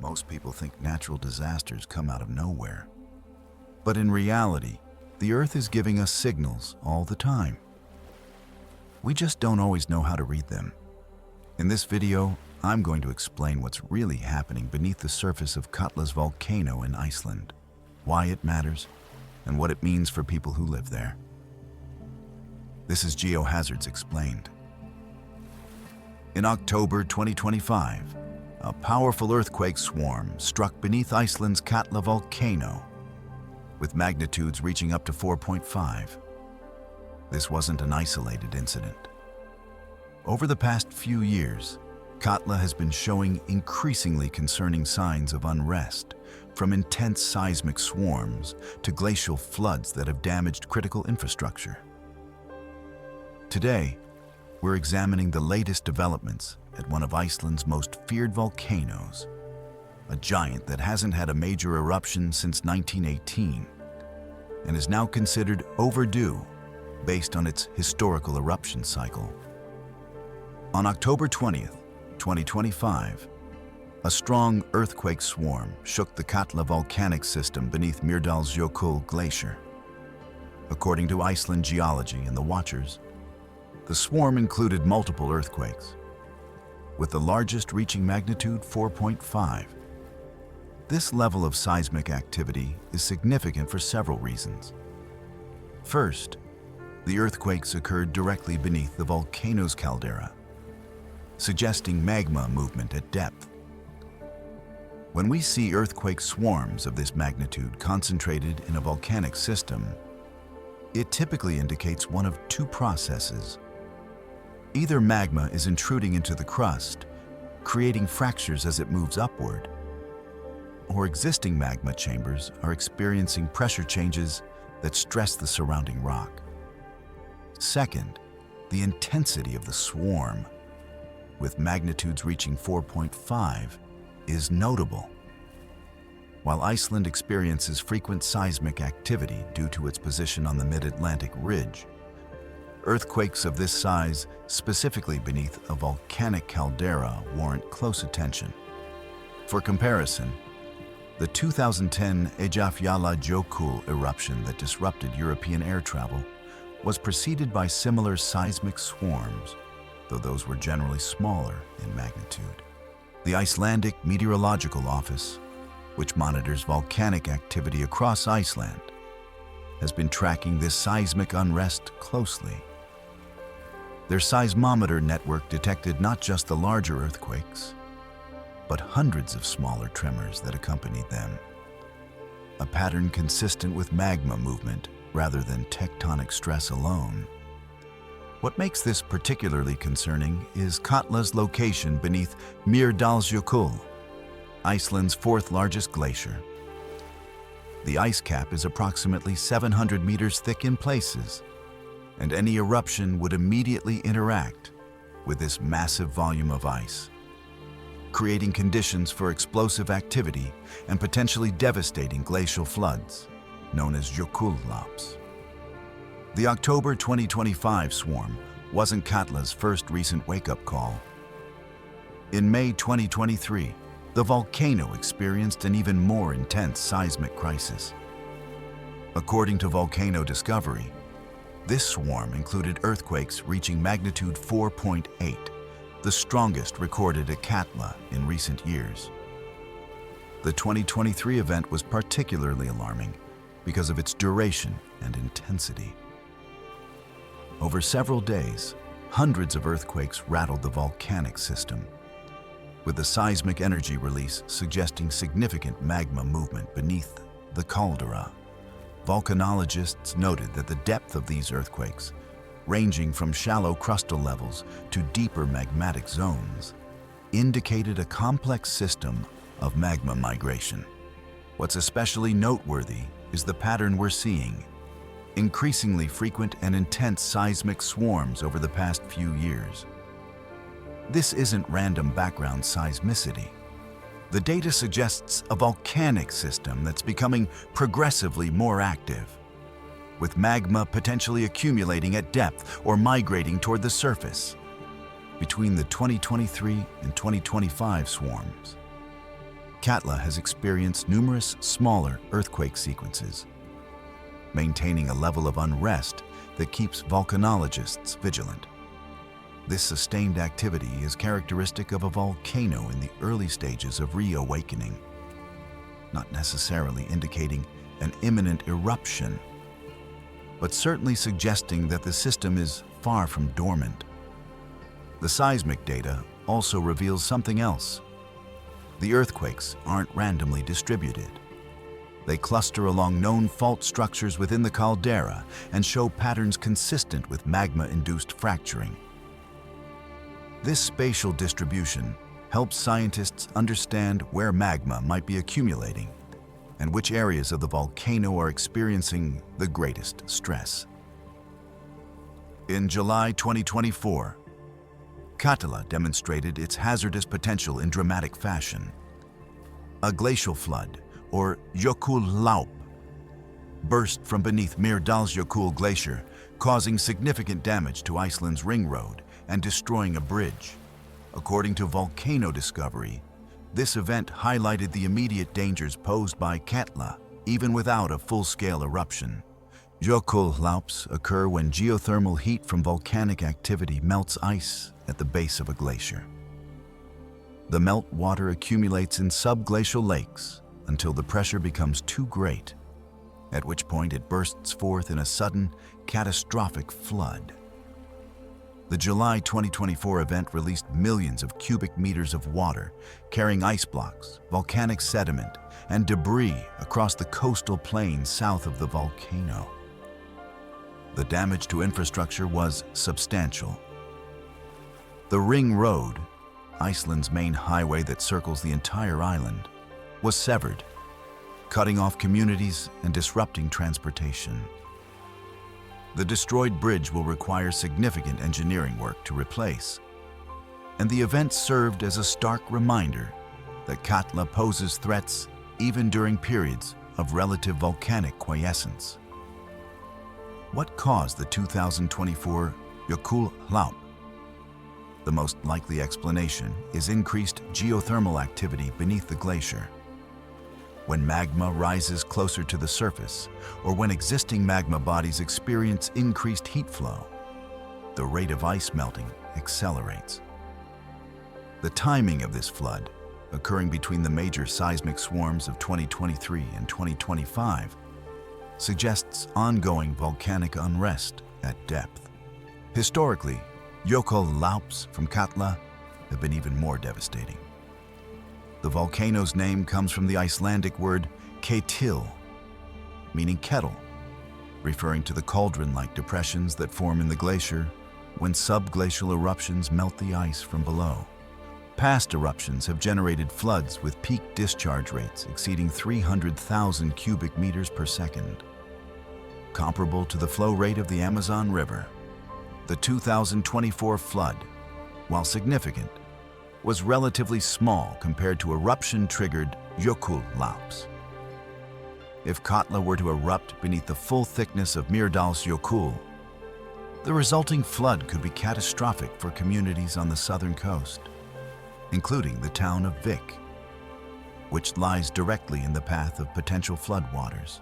Most people think natural disasters come out of nowhere. But in reality, the Earth is giving us signals all the time. We just don't always know how to read them. In this video, I'm going to explain what's really happening beneath the surface of Katla's volcano in Iceland, why it matters, and what it means for people who live there. This is Geohazards Explained. In October 2025, a powerful earthquake swarm struck beneath Iceland's Katla volcano, with magnitudes reaching up to 4.5. This wasn't an isolated incident. Over the past few years, Katla has been showing increasingly concerning signs of unrest, from intense seismic swarms to glacial floods that have damaged critical infrastructure. Today, we're examining the latest developments at one of Iceland's most feared volcanoes, a giant that hasn't had a major eruption since 1918 and is now considered overdue based on its historical eruption cycle. On October 20th, 2025, a strong earthquake swarm shook the Katla volcanic system beneath Mýrdalsjökull glacier. According to Iceland Geology and the Watchers, the swarm included multiple earthquakes, with the largest reaching magnitude 4.5. This level of seismic activity is significant for several reasons. First, the earthquakes occurred directly beneath the volcano's caldera, suggesting magma movement at depth. When we see earthquake swarms of this magnitude concentrated in a volcanic system, it typically indicates one of two processes. Either magma is intruding into the crust, creating fractures as it moves upward, or existing magma chambers are experiencing pressure changes that stress the surrounding rock. Second, the intensity of the swarm, with magnitudes reaching 4.5, is notable. While Iceland experiences frequent seismic activity due to its position on the mid-Atlantic ridge, earthquakes of this size, specifically beneath a volcanic caldera, warrant close attention. For comparison, the 2010 Mýrdalsjökull eruption that disrupted European air travel was preceded by similar seismic swarms, though those were generally smaller in magnitude. The Icelandic Meteorological Office, which monitors volcanic activity across Iceland, has been tracking this seismic unrest closely. Their seismometer network detected not just the larger earthquakes, but hundreds of smaller tremors that accompanied them, a pattern consistent with magma movement rather than tectonic stress alone. What makes this particularly concerning is Katla's location beneath Mýrdalsjökull, Iceland's fourth largest glacier. The ice cap is approximately 700 meters thick in places, and any eruption would immediately interact with this massive volume of ice, creating conditions for explosive activity and potentially devastating glacial floods, known as jökullaps. The October 2025 swarm wasn't Katla's first recent wake-up call. In May 2023, the volcano experienced an even more intense seismic crisis. According to Volcano Discovery, this swarm included earthquakes reaching magnitude 4.8, the strongest recorded at Katla in recent years. The 2023 event was particularly alarming because of its duration and intensity. Over several days, hundreds of earthquakes rattled the volcanic system, with the seismic energy release suggesting significant magma movement beneath the caldera. Volcanologists noted that the depth of these earthquakes, ranging from shallow crustal levels to deeper magmatic zones, indicated a complex system of magma migration. What's especially noteworthy is the pattern we're seeing: increasingly frequent and intense seismic swarms over the past few years. This isn't random background seismicity. The data suggests a volcanic system that's becoming progressively more active, with magma potentially accumulating at depth or migrating toward the surface. Between the 2023 and 2025 swarms, Katla has experienced numerous smaller earthquake sequences, maintaining a level of unrest that keeps volcanologists vigilant. This sustained activity is characteristic of a volcano in the early stages of reawakening, not necessarily indicating an imminent eruption, but certainly suggesting that the system is far from dormant. The seismic data also reveals something else. The earthquakes aren't randomly distributed. They cluster along known fault structures within the caldera and show patterns consistent with magma-induced fracturing. This spatial distribution helps scientists understand where magma might be accumulating and which areas of the volcano are experiencing the greatest stress. In July 2024, Katla demonstrated its hazardous potential in dramatic fashion. A glacial flood, or Jökull burst from beneath Mýrdalsjökull glacier, causing significant damage to Iceland's ring road and destroying a bridge. According to Volcano Discovery, this event highlighted the immediate dangers posed by Katla, even without a full-scale eruption. Jökull occur when geothermal heat from volcanic activity melts ice at the base of a glacier. The melt water accumulates in subglacial lakes until the pressure becomes too great, at which point it bursts forth in a sudden, catastrophic flood. The July 2024 event released millions of cubic meters of water, carrying ice blocks, volcanic sediment, and debris across the coastal plain south of the volcano. The damage to infrastructure was substantial. The Ring Road, Iceland's main highway that circles the entire island, was severed, cutting off communities and disrupting transportation. The destroyed bridge will require significant engineering work to replace, and the event served as a stark reminder that Katla poses threats even during periods of relative volcanic quiescence. What caused the 2024 Jökull? The most likely explanation is increased geothermal activity beneath the glacier. When magma rises closer to the surface, or when existing magma bodies experience increased heat flow, the rate of ice melting accelerates. The timing of this flood, occurring between the major seismic swarms of 2023 and 2025, suggests ongoing volcanic unrest at depth. Historically, Jökull from Katla have been even more devastating. The volcano's name comes from the Icelandic word Katla, meaning kettle, referring to the cauldron-like depressions that form in the glacier when subglacial eruptions melt the ice from below. Past eruptions have generated floods with peak discharge rates exceeding 300,000 cubic meters per second, comparable to the flow rate of the Amazon River. The 2024 flood, while significant, was relatively small compared to eruption-triggered Jökull. If Katla were to erupt beneath the full thickness of Mýrdalsjökull, the resulting flood could be catastrophic for communities on the southern coast, including the town of Vik, which lies directly in the path of potential floodwaters.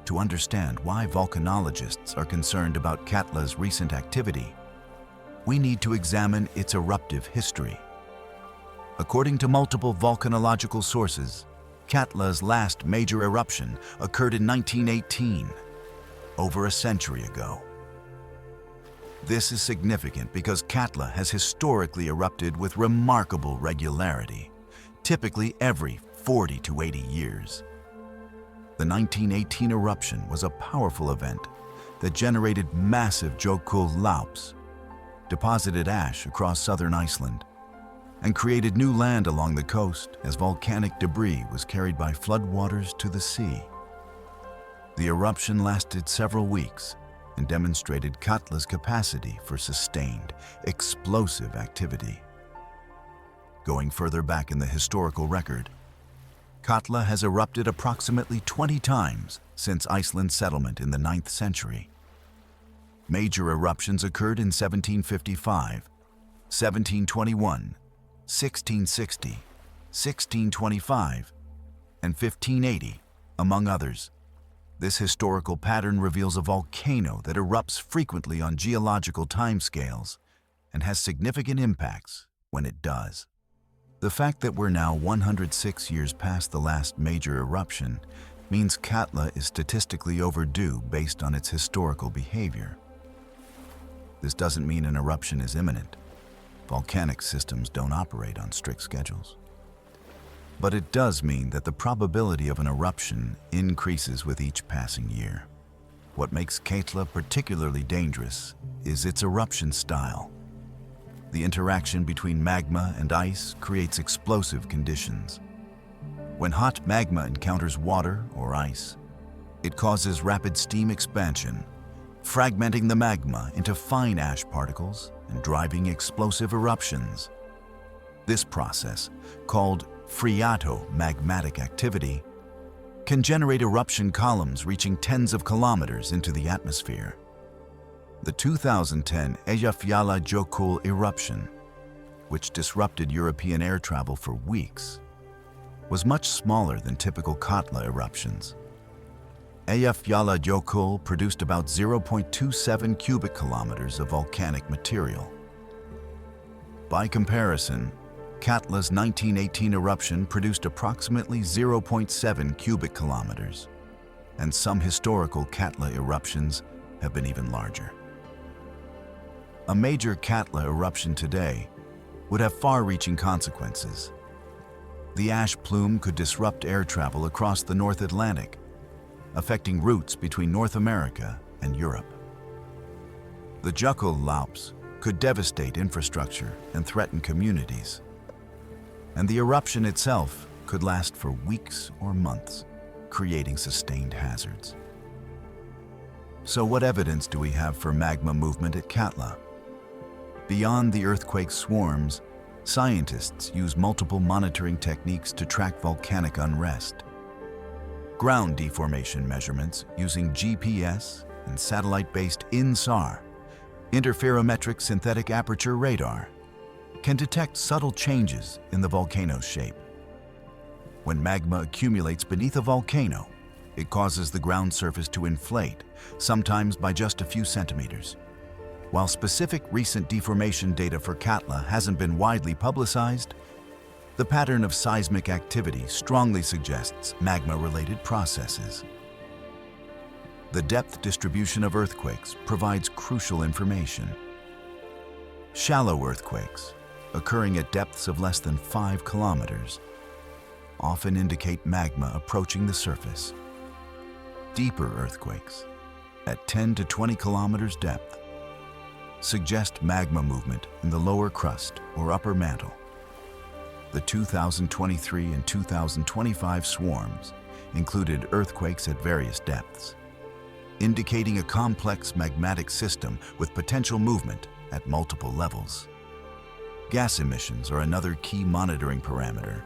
To understand why volcanologists are concerned about Katla's recent activity, we need to examine its eruptive history. According to multiple volcanological sources, Katla's last major eruption occurred in 1918, over a century ago. This is significant because Katla has historically erupted with remarkable regularity, typically every 40 to 80 years. The 1918 eruption was a powerful event that generated massive Jökull, deposited ash across southern Iceland, and created new land along the coast as volcanic debris was carried by floodwaters to the sea. The eruption lasted several weeks and demonstrated Katla's capacity for sustained, explosive activity. Going further back in the historical record, Katla has erupted approximately 20 times since Iceland's settlement in the 9th century. Major eruptions occurred in 1755, 1721, 1660, 1625, and 1580, among others. This historical pattern reveals a volcano that erupts frequently on geological timescales and has significant impacts when it does. The fact that we're now 106 years past the last major eruption means Katla is statistically overdue based on its historical behavior. This doesn't mean an eruption is imminent. Volcanic systems don't operate on strict schedules. But it does mean that the probability of an eruption increases with each passing year. What makes Katla particularly dangerous is its eruption style. The interaction between magma and ice creates explosive conditions. When hot magma encounters water or ice, it causes rapid steam expansion, fragmenting the magma into fine ash particles and driving explosive eruptions. This process, called phreatomagmatic activity, can generate eruption columns reaching tens of kilometers into the atmosphere. The 2010 Mýrdalsjökull eruption, which disrupted European air travel for weeks, was much smaller than typical Katla eruptions. Mýrdalsjökull produced about 0.27 cubic kilometers of volcanic material. By comparison, Katla's 1918 eruption produced approximately 0.7 cubic kilometers, and some historical Katla eruptions have been even larger. A major Katla eruption today would have far-reaching consequences. The ash plume could disrupt air travel across the North Atlantic, affecting routes between North America and Europe. The Jökull lapse could devastate infrastructure and threaten communities. And the eruption itself could last for weeks or months, creating sustained hazards. So what evidence do we have for magma movement at Katla? Beyond the earthquake swarms, scientists use multiple monitoring techniques to track volcanic unrest. Ground deformation measurements using GPS and satellite-based INSAR, interferometric synthetic aperture radar, can detect subtle changes in the volcano's shape. When magma accumulates beneath a volcano, it causes the ground surface to inflate, sometimes by just a few centimeters. While specific recent deformation data for Katla hasn't been widely publicized, the pattern of seismic activity strongly suggests magma-related processes. The depth distribution of earthquakes provides crucial information. Shallow earthquakes, occurring at depths of less than 5 kilometers, often indicate magma approaching the surface. Deeper earthquakes, at 10 to 20 kilometers depth, suggest magma movement in the lower crust or upper mantle. The 2023 and 2025 swarms included earthquakes at various depths, indicating a complex magmatic system with potential movement at multiple levels. Gas emissions are another key monitoring parameter.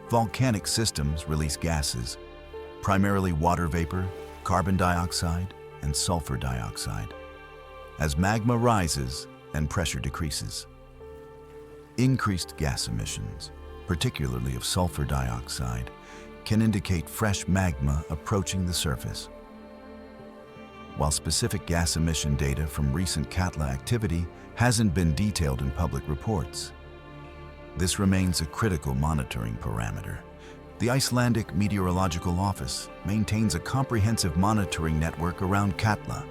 Volcanic systems release gases, primarily water vapor, carbon dioxide, and sulfur dioxide, as magma rises and pressure decreases. Increased gas emissions, particularly of sulfur dioxide, can indicate fresh magma approaching the surface. While specific gas emission data from recent Katla activity hasn't been detailed in public reports, this remains a critical monitoring parameter. The Icelandic Meteorological Office maintains a comprehensive monitoring network around Katla,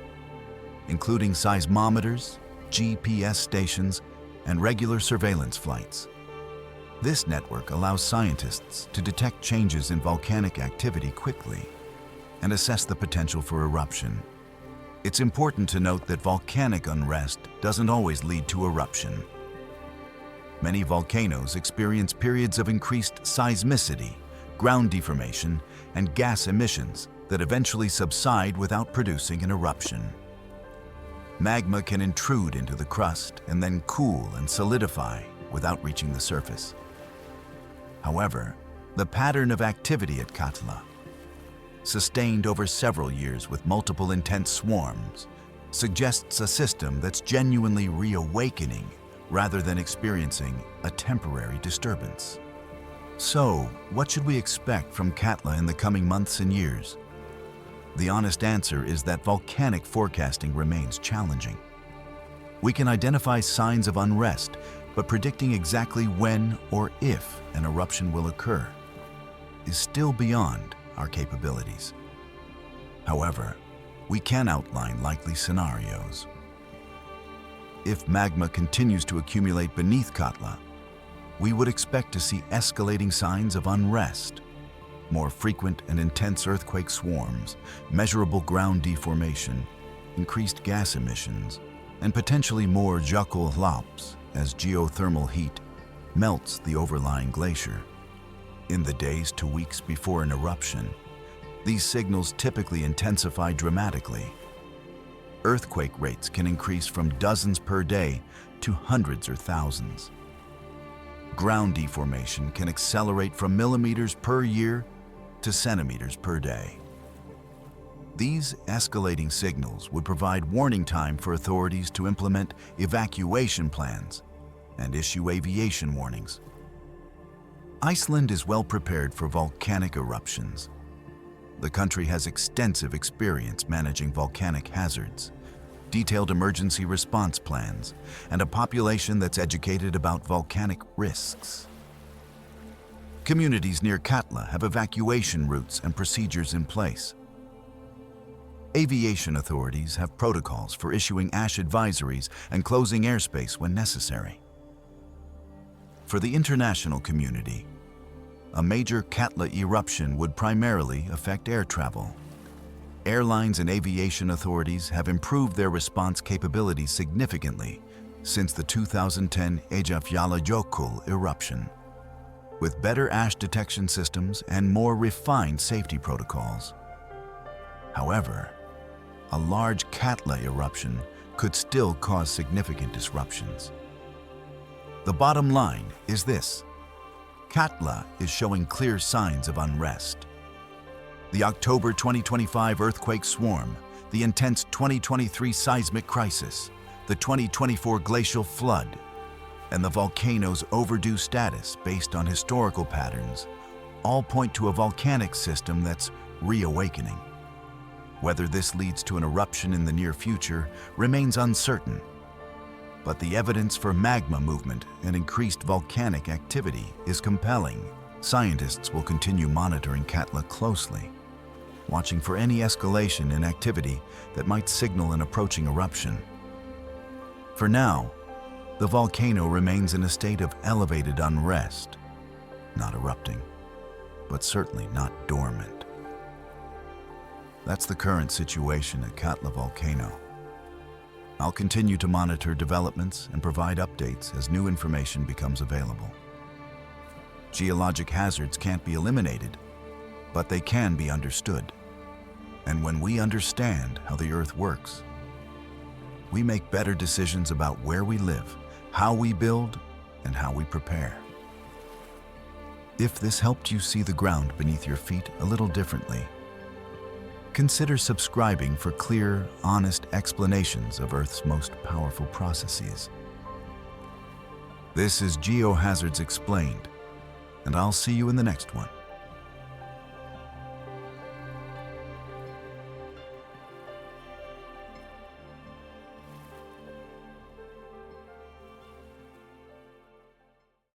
including seismometers, GPS stations, and regular surveillance flights. This network allows scientists to detect changes in volcanic activity quickly and assess the potential for eruption. It's important to note that volcanic unrest doesn't always lead to eruption. Many volcanoes experience periods of increased seismicity, ground deformation, and gas emissions that eventually subside without producing an eruption. Magma can intrude into the crust and then cool and solidify without reaching the surface. However, the pattern of activity at Katla, sustained over several years with multiple intense swarms, suggests a system that's genuinely reawakening rather than experiencing a temporary disturbance. So, what should we expect from Katla in the coming months and years? The honest answer is that volcanic forecasting remains challenging. We can identify signs of unrest, but predicting exactly when or if an eruption will occur is still beyond our capabilities. However, we can outline likely scenarios. If magma continues to accumulate beneath Katla, we would expect to see escalating signs of unrest, more frequent and intense earthquake swarms, measurable ground deformation, increased gas emissions, and potentially more Jökull lops as geothermal heat melts the overlying glacier. In the days to weeks before an eruption, these signals typically intensify dramatically. Earthquake rates can increase from dozens per day to hundreds or thousands. Ground deformation can accelerate from millimeters per year to centimeters per day. These escalating signals would provide warning time for authorities to implement evacuation plans and issue aviation warnings. Iceland is well prepared for volcanic eruptions. The country has extensive experience managing volcanic hazards, detailed emergency response plans, and a population that's educated about volcanic risks. Communities near Katla have evacuation routes and procedures in place. Aviation authorities have protocols for issuing ash advisories and closing airspace when necessary. For the international community, a major Katla eruption would primarily affect air travel. Airlines and aviation authorities have improved their response capabilities significantly since the 2010 Mýrdalsjökull eruption, with better ash detection systems and more refined safety protocols. However, a large Katla eruption could still cause significant disruptions. The bottom line is this: Katla is showing clear signs of unrest. The October 2025 earthquake swarm, the intense 2023 seismic crisis, the 2024 glacial flood, and the volcano's overdue status based on historical patterns all point to a volcanic system that's reawakening. Whether this leads to an eruption in the near future remains uncertain, but the evidence for magma movement and increased volcanic activity is compelling. Scientists will continue monitoring Katla closely, watching for any escalation in activity that might signal an approaching eruption. For now, the volcano remains in a state of elevated unrest, not erupting, but certainly not dormant. That's the current situation at Katla Volcano. I'll continue to monitor developments and provide updates as new information becomes available. Geologic hazards can't be eliminated, but they can be understood. And when we understand how the Earth works, we make better decisions about where we live, how we build, and how we prepare. If this helped you see the ground beneath your feet a little differently, consider subscribing for clear, honest explanations of Earth's most powerful processes. This is Geohazards Explained, and I'll see you in the next one.